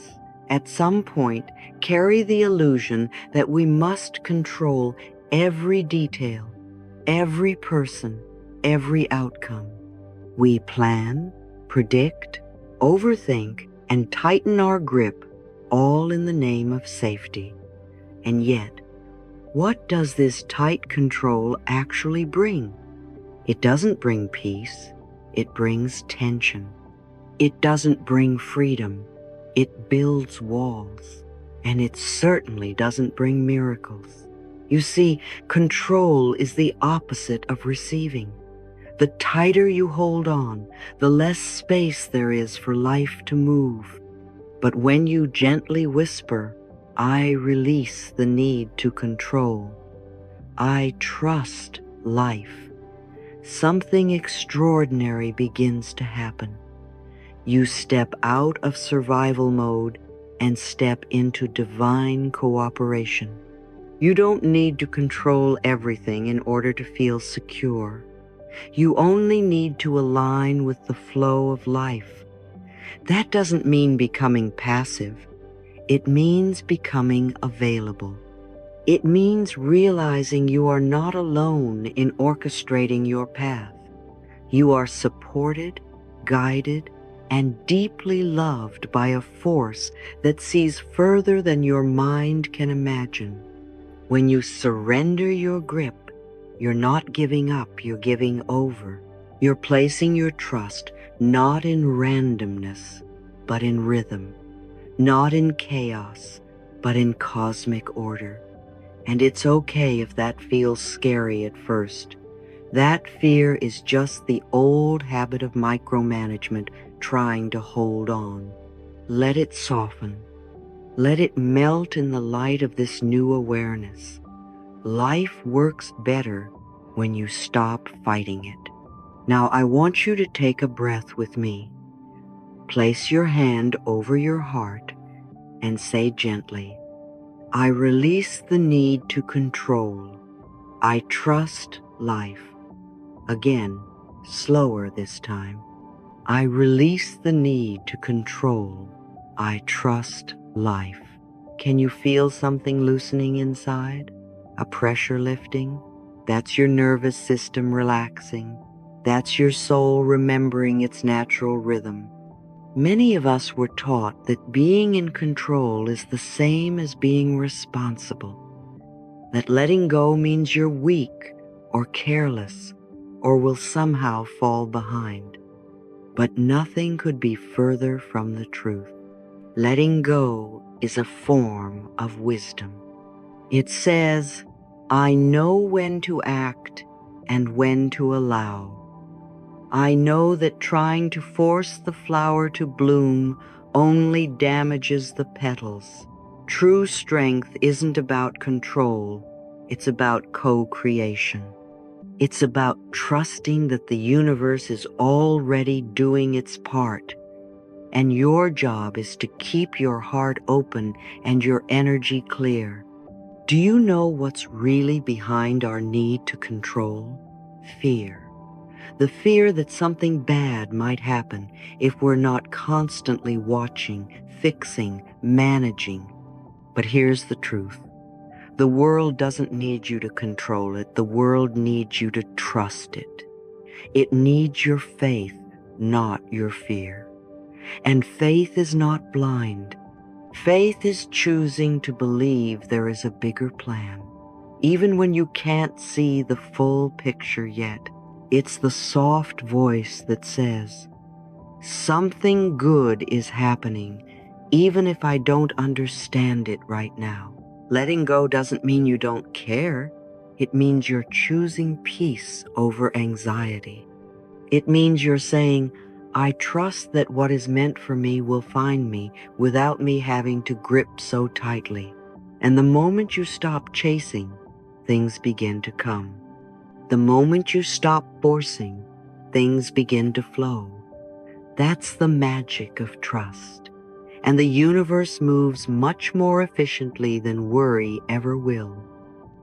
at some point, carry the illusion that we must control every detail, every person, every outcome. We plan, predict, overthink, and tighten our grip, all in the name of safety. And yet, what does this tight control actually bring? It doesn't bring peace, it brings tension. It doesn't bring freedom, it builds walls. And it certainly doesn't bring miracles. You see, control is the opposite of receiving. The tighter you hold on, the less space there is for life to move. But when you gently whisper, I release the need to control. I trust life. Something extraordinary begins to happen. You step out of survival mode and step into divine cooperation. You don't need to control everything in order to feel secure. You only need to align with the flow of life. That doesn't mean becoming passive. It means becoming available. It means realizing you are not alone in orchestrating your path. You are supported, guided, and deeply loved by a force that sees further than your mind can imagine. When you surrender your grip, you're not giving up, you're giving over. You're placing your trust not in randomness, but in rhythm, not in chaos, but in cosmic order. And it's okay if that feels scary at first. That fear is just the old habit of micromanagement trying to hold on. Let it soften. Let it melt in the light of this new awareness. Life works better when you stop fighting it. Now I want you to take a breath with me. Place your hand over your heart and say gently, I release the need to control. I trust life. Again, slower this time. I release the need to control. I trust life. Can you feel something loosening inside? A pressure lifting? That's your nervous system relaxing. That's your soul remembering its natural rhythm. Many of us were taught that being in control is the same as being responsible. That letting go means you're weak or careless or will somehow fall behind. But nothing could be further from the truth. Letting go is a form of wisdom. It says, I know when to act and when to allow. I know that trying to force the flower to bloom only damages the petals. True strength isn't about control, it's about co-creation. It's about trusting that the universe is already doing its part, and your job is to keep your heart open and your energy clear. Do you know what's really behind our need to control? Fear. The fear that something bad might happen if we're not constantly watching, fixing, managing. But here's the truth. The world doesn't need you to control it. The world needs you to trust it. It needs your faith, not your fear. And faith is not blind. Faith is choosing to believe there is a bigger plan. Even when you can't see the full picture yet, it's the soft voice that says, Something good is happening, even if I don't understand it right now. Letting go doesn't mean you don't care. It means you're choosing peace over anxiety. It means you're saying, I trust that what is meant for me will find me without me having to grip so tightly. And the moment you stop chasing, things begin to come. The moment you stop forcing, things begin to flow. That's the magic of trust. And the universe moves much more efficiently than worry ever will.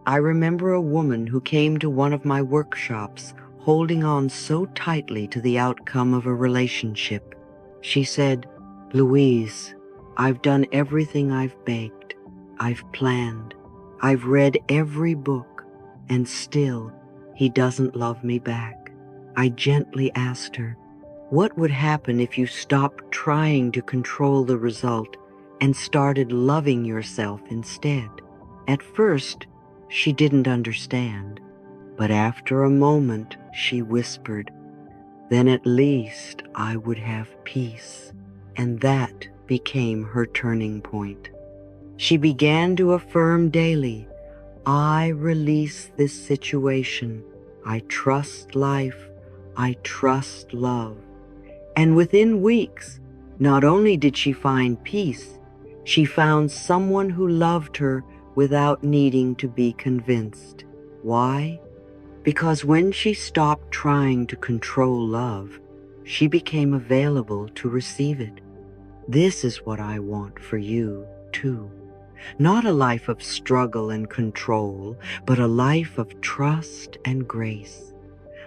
I remember a woman who came to one of my workshops holding on so tightly to the outcome of a relationship. She said, Louise, I've done everything I've begged. I've planned. I've read every book, and still he doesn't love me back. I gently asked her, what would happen if you stopped trying to control the result and started loving yourself instead? At first, she didn't understand, but after a moment, she whispered, then at least I would have peace. And that became her turning point. She began to affirm daily, I release this situation. I trust life. I trust love. And within weeks, not only did she find peace, she found someone who loved her without needing to be convinced. Why? Because when she stopped trying to control love, she became available to receive it. This is what I want for you, too. Not a life of struggle and control, but a life of trust and grace.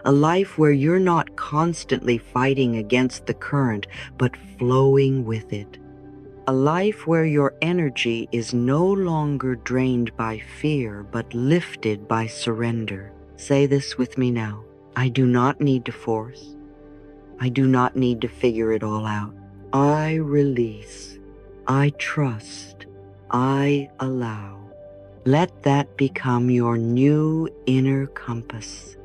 A life where you're not constantly fighting against the current, but flowing with it. A life where your energy is no longer drained by fear, but lifted by surrender. Say this with me now. I do not need to force. I do not need to figure it all out. I release. I trust. I allow. Let that become your new inner compass.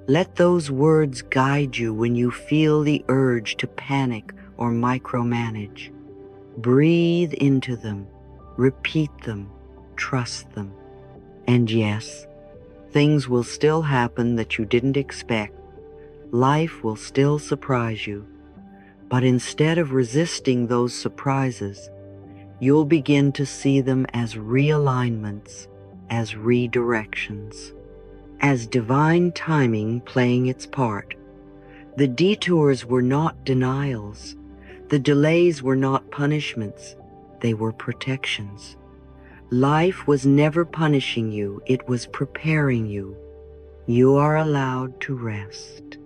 Let those words guide you when you feel the urge to panic or micromanage. Breathe into them, repeat them, trust them. And yes, things will still happen that you didn't expect. Life will still surprise you. But instead of resisting those surprises, you'll begin to see them as realignments, as redirections, as divine timing playing its part. The detours were not denials. The delays were not punishments. They were protections. Life was never punishing you. It was preparing you. You are allowed to rest.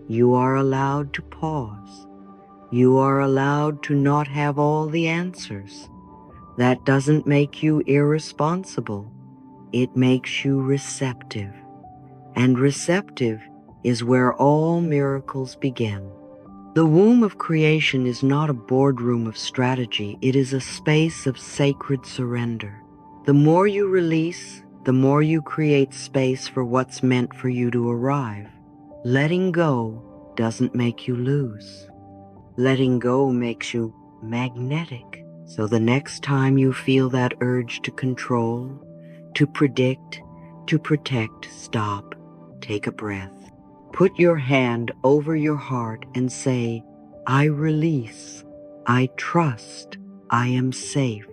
You are allowed to pause. You are allowed to not have all the answers. That doesn't make you irresponsible. It makes you receptive. And receptive is where all miracles begin. The womb of creation is not a boardroom of strategy. It is a space of sacred surrender. The more you release, the more you create space for what's meant for you to arrive. Letting go doesn't make you lose. Letting go makes you magnetic. So the next time you feel that urge to control, to predict, to protect, stop, take a breath. Put your hand over your heart and say, I release, I trust, I am safe,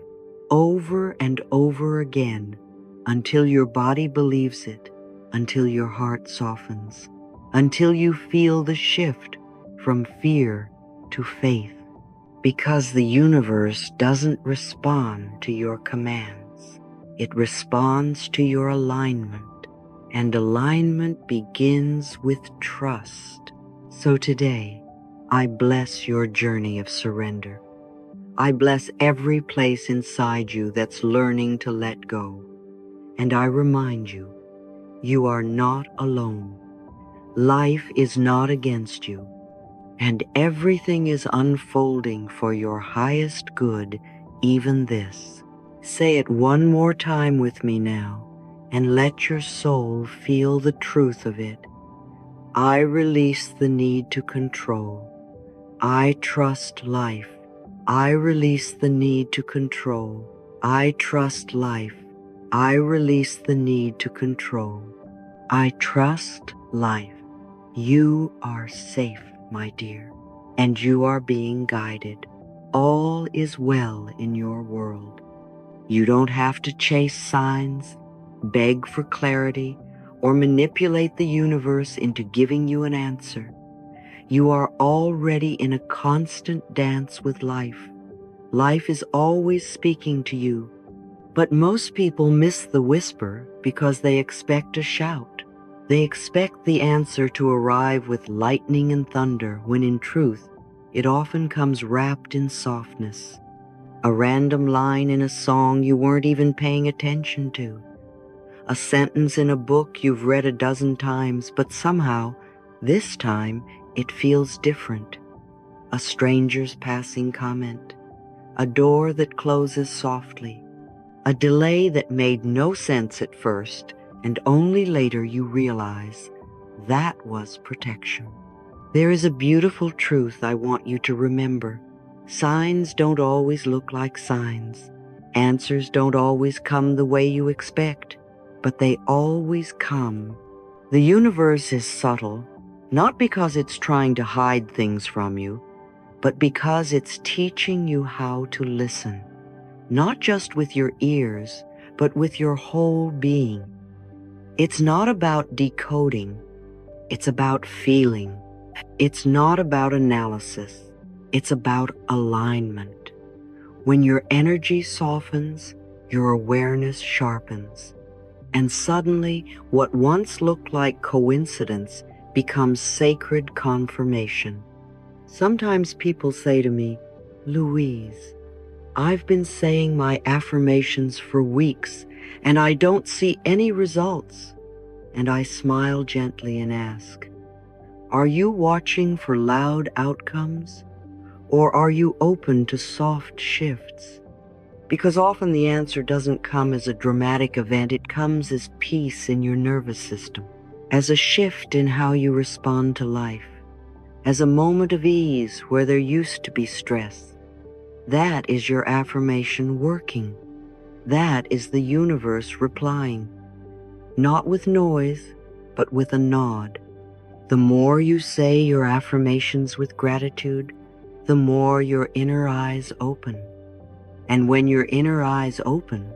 over and over again, until your body believes it, until your heart softens, until you feel the shift from fear to faith. Because the universe doesn't respond to your commands. It responds to your alignment. And alignment begins with trust. So today, I bless your journey of surrender. I bless every place inside you that's learning to let go. And I remind you, you are not alone. Life is not against you. And everything is unfolding for your highest good, even this. Say it one more time with me now, and let your soul feel the truth of it. I release the need to control. I trust life. I release the need to control. I trust life. I release the need to control. I trust life. You are safe, my dear, and you are being guided. All is well in your world. You don't have to chase signs, beg for clarity, or manipulate the universe into giving you an answer. You are already in a constant dance with life. Life is always speaking to you, but most people miss the whisper because they expect a shout. They expect the answer to arrive with lightning and thunder, when in truth, it often comes wrapped in softness. A random line in a song you weren't even paying attention to. A sentence in a book you've read a dozen times, but somehow, this time, it feels different. A stranger's passing comment. A door that closes softly. A delay that made no sense at first, and only later you realize that was protection. There is a beautiful truth I want you to remember. Signs don't always look like signs. Answers don't always come the way you expect, but they always come. The universe is subtle, not because it's trying to hide things from you, but because it's teaching you how to listen, not just with your ears, but with your whole being. It's not about decoding, it's about feeling. It's not about analysis, it's about alignment. When your energy softens, your awareness sharpens, and suddenly what once looked like coincidence becomes sacred confirmation. Sometimes people say to me, "Louise, I've been saying my affirmations for weeks and I don't see any results." And I smile gently and ask, "Are you watching for loud outcomes, or are you open to soft shifts?" Because often the answer doesn't come as a dramatic event, it comes as peace in your nervous system, as a shift in how you respond to life, as a moment of ease where there used to be stress. That is your affirmation working. That is the universe replying, not with noise, but with a nod. The more you say your affirmations with gratitude, the more your inner eyes open. And when your inner eyes open,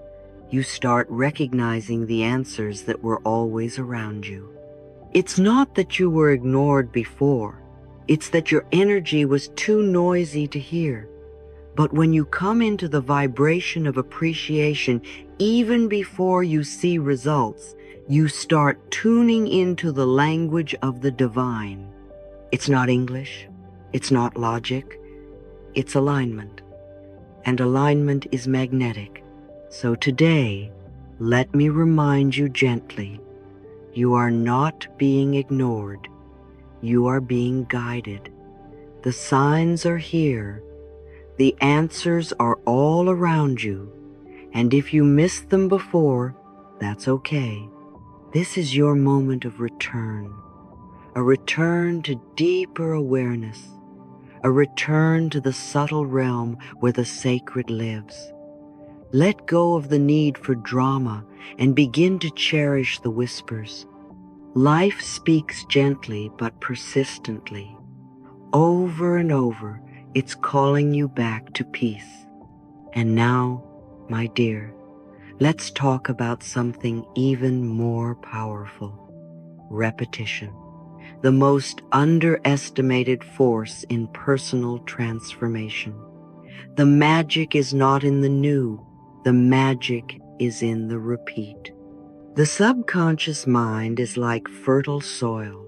you start recognizing the answers that were always around you. It's not that you were ignored before, it's that your energy was too noisy to hear. But when you come into the vibration of appreciation, even before you see results, you start tuning into the language of the divine. It's not English, it's not logic, it's alignment. And alignment is magnetic. So today, let me remind you gently, you are not being ignored, you are being guided. The signs are here. The answers are all around you, and if you missed them before, that's okay. This is your moment of return, a return to deeper awareness, a return to the subtle realm where the sacred lives. Let go of the need for drama and begin to cherish the whispers. Life speaks gently but persistently. Over and over, it's calling you back to peace. And now, my dear, let's talk about something even more powerful: repetition, the most underestimated force in personal transformation. The magic is not in the new, the magic is in the repeat. The subconscious mind is like fertile soil.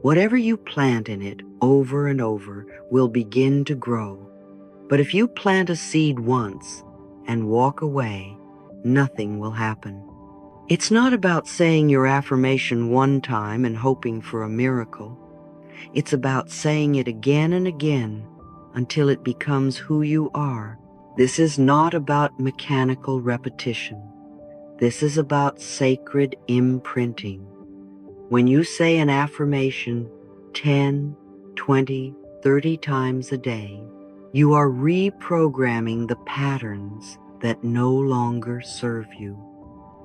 Whatever you plant in it over and over will begin to grow. But if you plant a seed once and walk away, nothing will happen. It's not about saying your affirmation one time and hoping for a miracle. It's about saying it again and again until it becomes who you are. This is not about mechanical repetition. This is about sacred imprinting. When you say an affirmation 10, 20, 30 times a day, you are reprogramming the patterns that no longer serve you.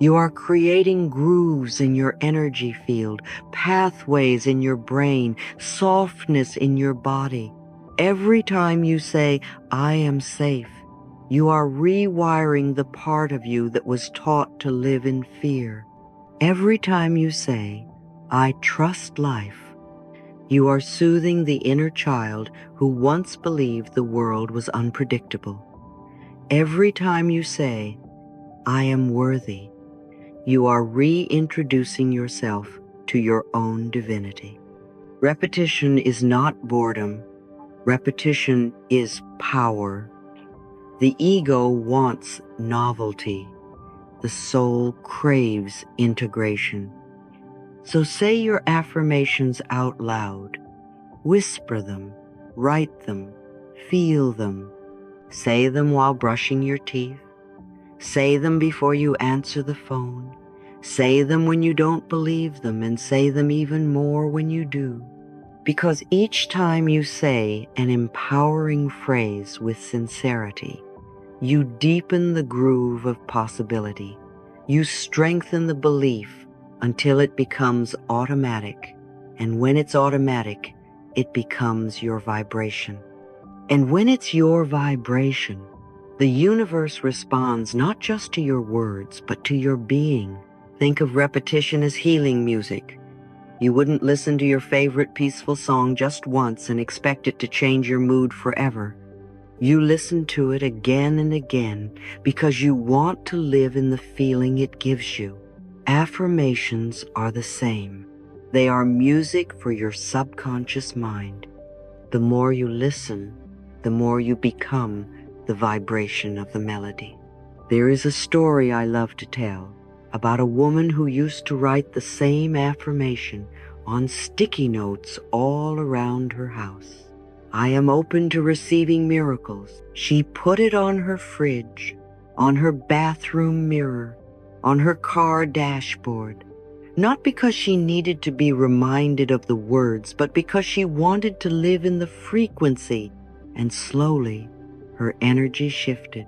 You are creating grooves in your energy field, pathways in your brain, softness in your body. Every time you say, I am safe, you are rewiring the part of you that was taught to live in fear. Every time you say, I trust life, you are soothing the inner child who once believed the world was unpredictable. Every time you say, I am worthy, you are reintroducing yourself to your own divinity. Repetition is not boredom. Repetition is power. The ego wants novelty. The soul craves integration. So say your affirmations out loud. Whisper them, write them, feel them. Say them while brushing your teeth. Say them before you answer the phone. Say them when you don't believe them, and say them even more when you do. Because each time you say an empowering phrase with sincerity, you deepen the groove of possibility. You strengthen the belief until it becomes automatic. And when it's automatic, it becomes your vibration. And when it's your vibration, the universe responds not just to your words, but to your being. Think of repetition as healing music. You wouldn't listen to your favorite peaceful song just once and expect it to change your mood forever. You listen to it again and again because you want to live in the feeling it gives you. Affirmations are the same. They are music for your subconscious mind. The more you listen, the more you become the vibration of the melody. There is a story I love to tell about a woman who used to write the same affirmation on sticky notes all around her house. I am open to receiving miracles. She put it on her fridge, on her bathroom mirror, on her car dashboard, not because she needed to be reminded of the words, but because she wanted to live in the frequency. And slowly, her energy shifted.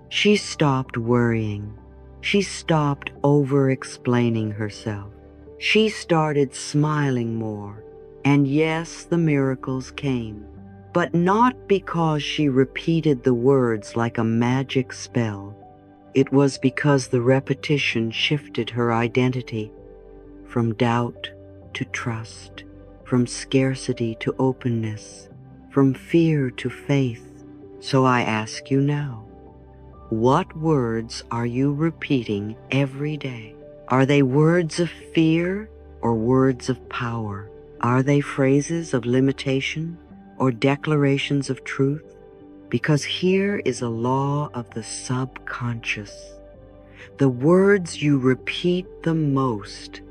She stopped worrying. She stopped over-explaining herself. She started smiling more. And yes, the miracles came. But not because she repeated the words like a magic spell. It was because the repetition shifted her identity from doubt to trust, from scarcity to openness, from fear to faith. So I ask you now, what words are you repeating every day? Are they words of fear or words of power? Are they phrases of limitation or declarations of truth? Because here is a law of the subconscious. The words you repeat the most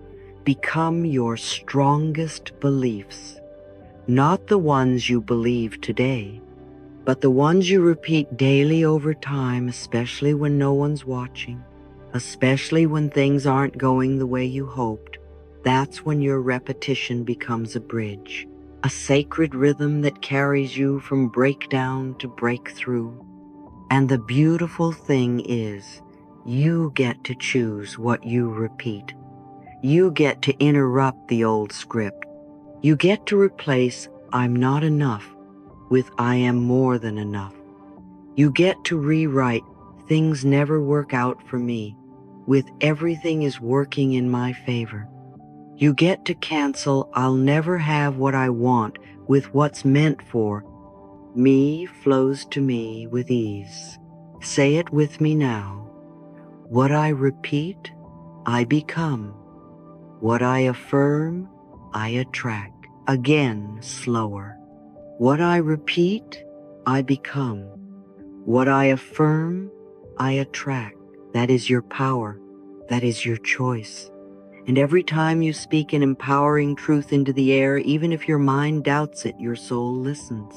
become your strongest beliefs, not the ones you believe today, but the ones you repeat daily over time, especially when no one's watching, especially when things aren't going the way you hoped. That's when your repetition becomes a bridge, a sacred rhythm that carries you from breakdown to breakthrough. And the beautiful thing is, you get to choose what you repeat. You get to interrupt the old script. You get to replace "I'm not enough" with "I am more than enough." You get to rewrite "things never work out for me" with "everything is working in my favor." You get to cancel "I'll never have what I want" with what's meant for "me flows to me with ease." Say it with me now. What I repeat, I become. What I affirm, I attract. Again, slower. What I repeat, I become. What I affirm, I attract. That is your power. That is your choice. And every time you speak an empowering truth into the air, even if your mind doubts it, your soul listens.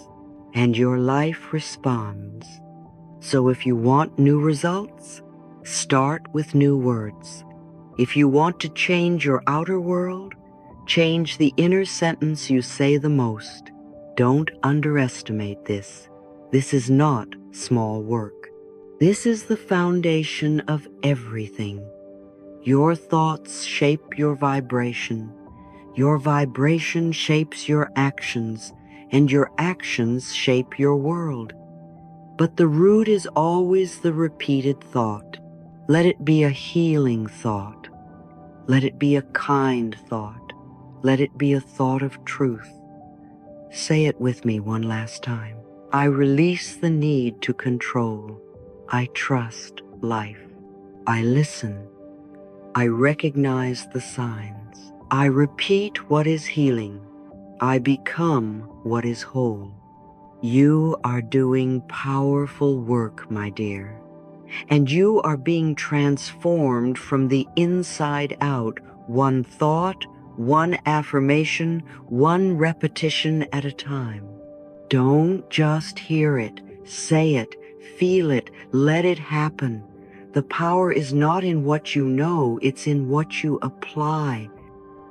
And your life responds. So if you want new results, start with new words. If you want to change your outer world, change the inner sentence you say the most. Don't underestimate this. This is not small work. This is the foundation of everything. Your thoughts shape your vibration. Your vibration shapes your actions, and your actions shape your world. But the root is always the repeated thought. Let it be a healing thought. Let it be a kind thought. Let it be a thought of truth. Say it with me one last time. I release the need to control. I trust life. I listen. I recognize the signs. I repeat what is healing. I become what is whole. You are doing powerful work, my dear, and you are being transformed from the inside out, one thought, one affirmation, one repetition at a time. Don't just hear it, say it, feel it, let it happen. The power is not in what you know, it's in what you apply.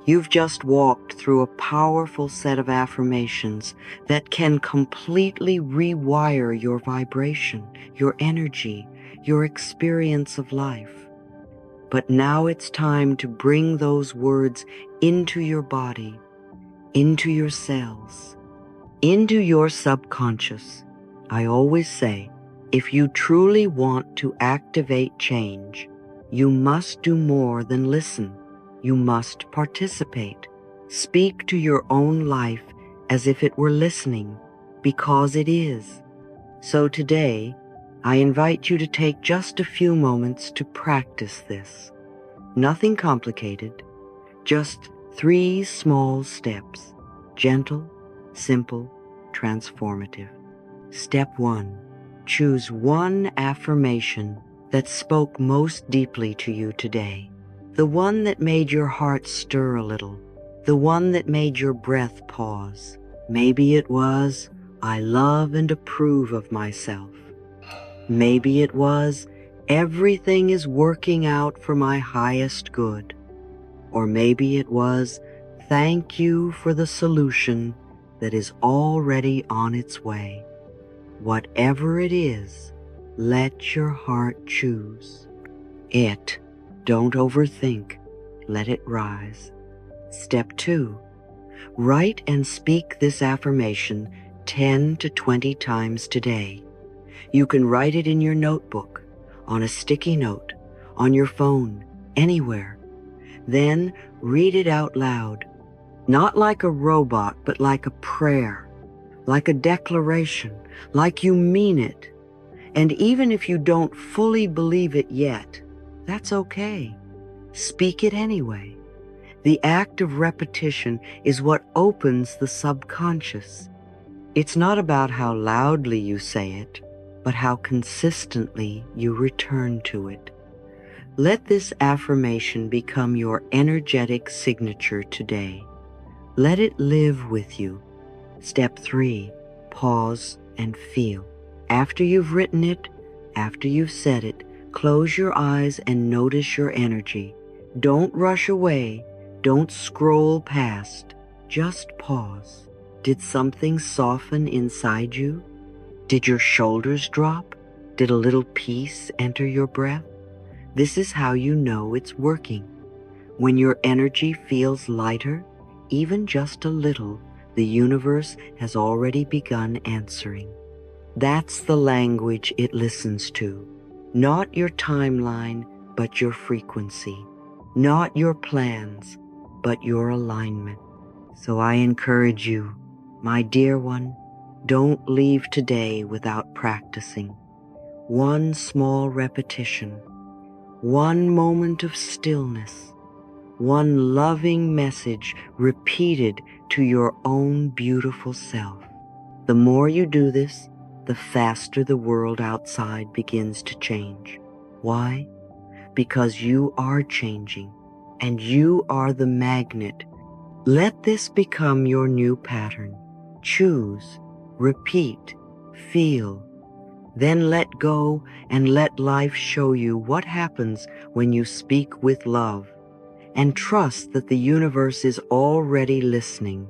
You've just walked through a powerful set of affirmations that can completely rewire your vibration, your energy, your experience of life. But now it's time to bring those words into your body, into your cells, into your subconscious. I always say, if you truly want to activate change, you must do more than listen. You must participate. Speak to your own life as if it were listening, because it is. So today, I invite you to take just a few moments to practice this. Nothing complicated, just 3 small steps. Gentle, simple, transformative. Step 1. Choose one affirmation that spoke most deeply to you today. The one that made your heart stir a little. The one that made your breath pause. Maybe it was, I love and approve of myself. Maybe it was, everything is working out for my highest good. Or maybe it was, thank you for the solution that is already on its way. Whatever it is, let your heart choose it. Don't overthink. Let it rise. Step 2. Write and speak this affirmation 10 to 20 times today. You can write it in your notebook, on a sticky note, on your phone, anywhere. Then read it out loud, not like a robot, but like a prayer, like a declaration, like you mean it. And even if you don't fully believe it yet, that's okay. Speak it anyway. The act of repetition is what opens the subconscious. It's not about how loudly you say it, but how consistently you return to it. Let this affirmation become your energetic signature today. Let it live with you. Step 3. Pause and feel. After you've written it, after you've said it, close your eyes and notice your energy. Don't rush away. Don't scroll past. Just pause. Did something soften inside you? Did your shoulders drop? Did a little peace enter your breath? This is how you know it's working. When your energy feels lighter, even just a little, the universe has already begun answering. That's the language it listens to. Not your timeline, but your frequency. Not your plans, but your alignment. So I encourage you, my dear one, don't leave today without practicing. One small repetition, one moment of stillness, one loving message repeated to your own beautiful self. The more you do this, the faster the world outside begins to change. Why? Because you are changing, and you are the magnet. Let this become your new pattern. Choose, repeat, feel, then let go and let life show you what happens when you speak with love, and trust that the universe is already listening.